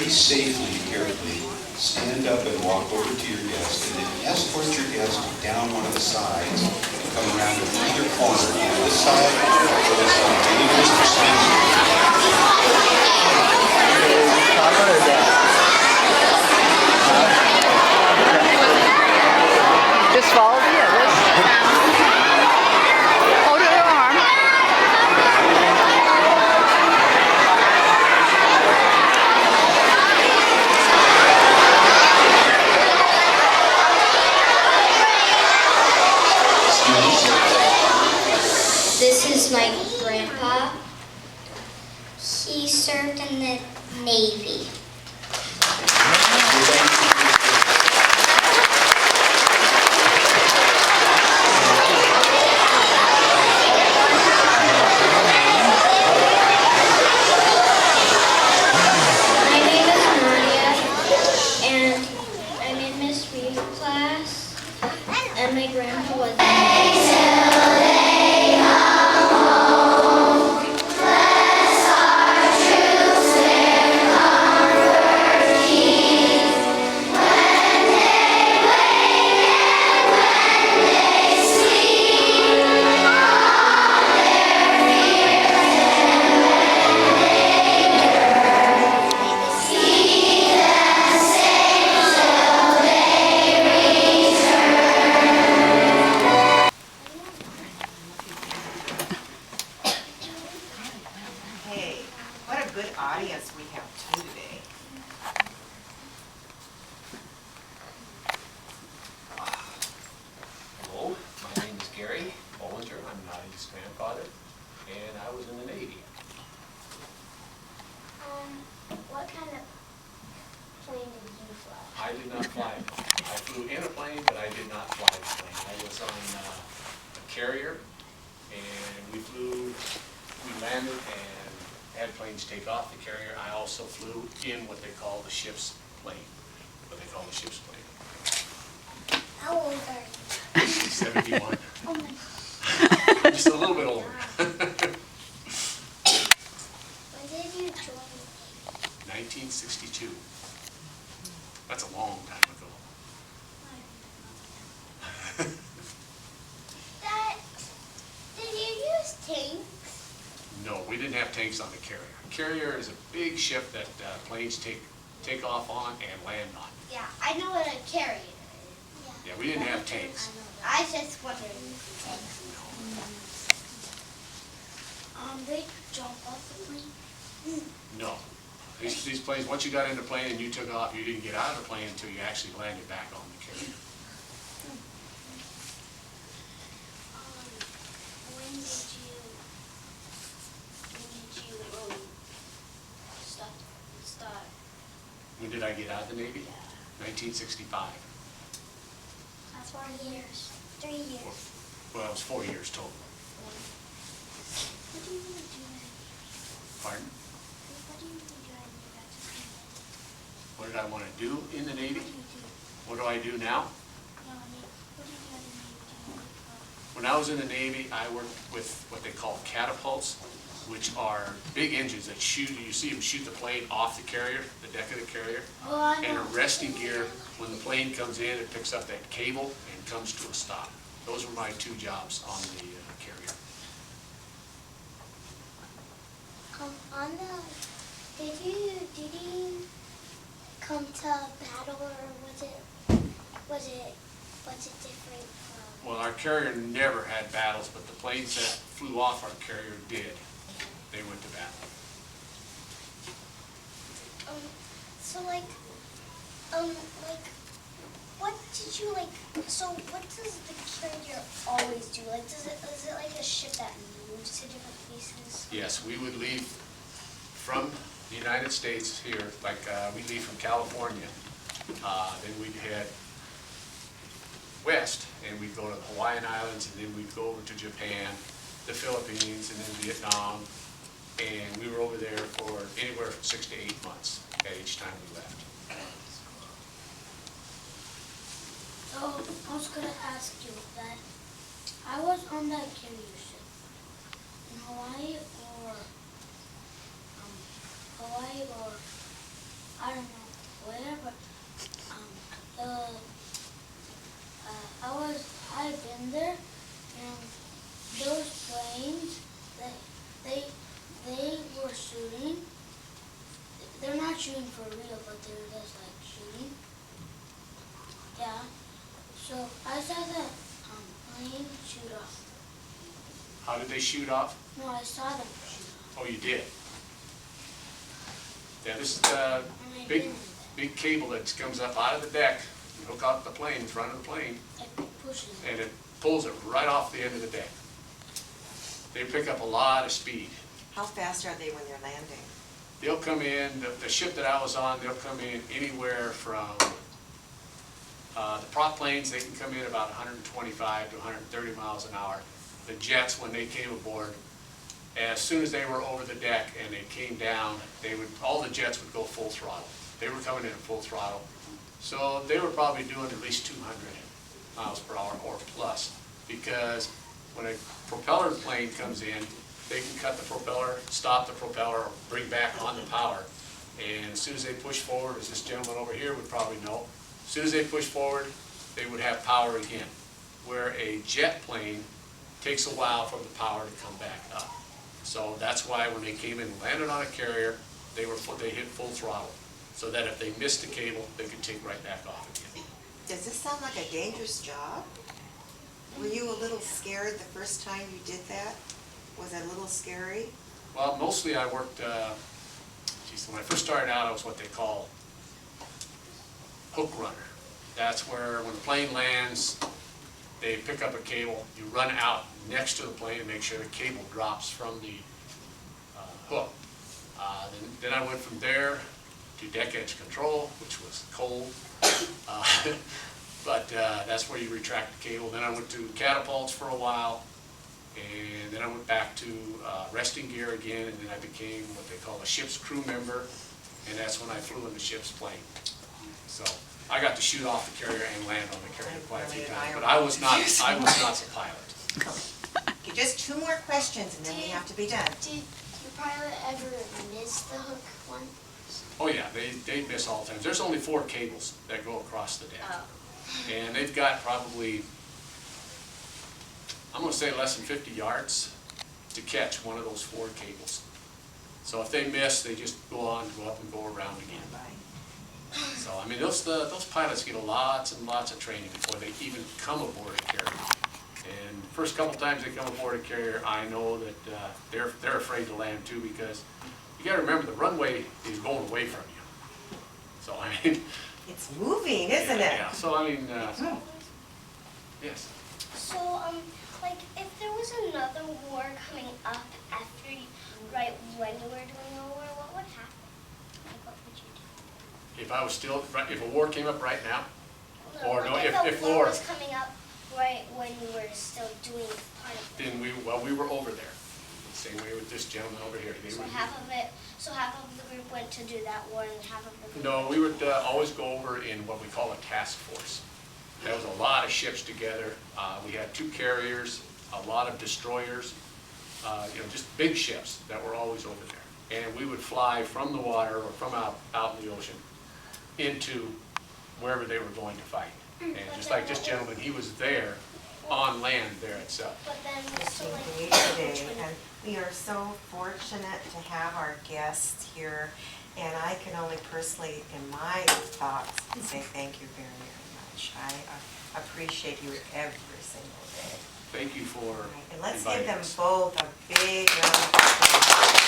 very safely and carefully stand up and walk over to your guest and then escort your guest down one of the sides and come around to either corner, either this side or this side. Maybe there's a Just follow the others. Hold your arm. This is my grandpa. He served in the Navy. My name is Nadia, and I'm in Miss Reed's class, and my grandpa was Hey, what a good audience we have too today. Hello, my name is Gary Bollinger. I'm Nadia's grandfather, and I was in the Navy. What kind of plane did you fly? I did not fly. I flew in a plane, but I did not fly the plane. I was on a carrier, and we landed and had planes take off the carrier. I also flew in what they call the ship's plane. How old are you? 71. Oh my. Just a little bit older. When did you join? 1962. That's a long time ago. Dad, did you use tanks? No, we didn't have tanks on the carrier. A carrier is a big ship that planes take off on and land on. Yeah, I know what a carrier is. Yeah, we didn't have tanks. I just wondered. They jump off the plane? No. These planes, once you got in the plane and you took off, you didn't get out of the plane until you actually landed back on the carrier. When did you start? When did I get out of the Navy? 1965. That's 4 years. 3 years. Well, it was 4 years total. What do you want to do? Pardon? What do you want to do when you got to school? What did I want to do in the Navy? What do you do? What do I do now? No, I mean, what do you do in the Navy? Do you like, When I was in the Navy, I worked with what they call catapults, which are big engines that shoot, you see them shoot the plane off the carrier, the deck of the carrier, and a resting gear. When the plane comes in, it picks up that cable and comes to a stop. Those were my 2 jobs on the carrier. on the, did you come to battle, or was it different from? Well, our carrier never had battles, but the planes that flew off our carrier did. They went to battle. So what did you so what does the carrier always do? Is it like a ship that moves to different places? Yes, we would leave from the United States here, we leave from California. Then we'd head west, and we'd go to the Hawaiian Islands, and then we'd go over to Japan, the Philippines, and then Vietnam. And we were over there for anywhere from 6 to 8 months at each time we left. So I was gonna ask you that I was on that carrier ship in Hawaii or I don't they were shooting. They're not shooting for real, but they're just like shooting. Yeah. So I saw the plane shoot off. How did they shoot off? No, I saw them shoot off. Oh, you did? Yeah, this is the And I big, didn't. big cable that comes up out of the deck, you hook out the plane, in front of the plane, It pushes it. and it pulls it right off the end of the deck. They pick up a lot of speed. How fast are they when they're landing? They'll come in, the ship that I was on, they'll come in anywhere from, the prop planes, they can come in about 125 to 130 miles an hour. The jets, when they came aboard, as soon as they were over the deck and they came down, all the jets would go full throttle. They were coming in at full throttle. So they were probably doing at least 200 miles per hour or plus, because when a propeller plane comes in, they can cut the propeller, stop the propeller, or bring back on the power. And as soon as they push forward, as this gentleman over here would probably know, as soon as they push forward, they would have power again. Where a jet plane takes a while for the power to come back up. So that's why when they came in and landed on a carrier, they hit full throttle, so that if they missed the cable, they could take right back off again. Does this sound like a dangerous job? Were you a little scared the first time you did that? Was it a little scary? Well, mostly I worked, when I first started out, I was what they call hook runner. That's where when the plane lands, they pick up a cable, you run out next to the plane and make sure the cable drops from the hook. Then I went from there to deck edge control, which was cold. But that's where you retract the cable. Then I went to catapults for a while, and then I went back to resting gear again, and then I became what they call a ship's crew member, and that's when I flew in the ship's plane. So I got to shoot off the carrier and land on the carrier quite a few times, but I was not the pilot. Okay, just 2 more questions and then we have to be done. Did your pilot ever miss the hook one? Oh yeah, they miss all the time. There's only 4 cables that go across the deck. Oh. And they've got probably, I'm gonna say less than 50 yards to catch one of those 4 cables. So if they miss, they just go up and go around again. So, I mean, those pilots get lots and lots of training before they even come aboard a carrier. And the first couple times they come aboard a carrier, I know that they're afraid to land too, because you gotta remember the runway is going away from you. So, I mean. It's moving, isn't it? Yeah, so I mean, yes. So, like, if there was another war coming up after right when you were doing a war, what would happen? Like, what would you do? If I was still, if a war came up right now, or no, like if the war war, was coming up right when you were still doing part of it. then we were over there. Same way with this gentleman over here. They So were, half of the group went to do that war, and half of the group. no, we would always go over in what we call a task force. There was a lot of ships together. We had 2 carriers, a lot of destroyers, just big ships that were always over there. And we would fly from the water or from out in the ocean into wherever they were going to fight. And just like this gentleman, he was there on land there itself. But then, so like, Today, and we are so fortunate to have our guests here, and I can only personally, in my thoughts, say thank you very, very much. I appreciate you every single day. Thank you for And let's inviting give them us. both a big round of applause.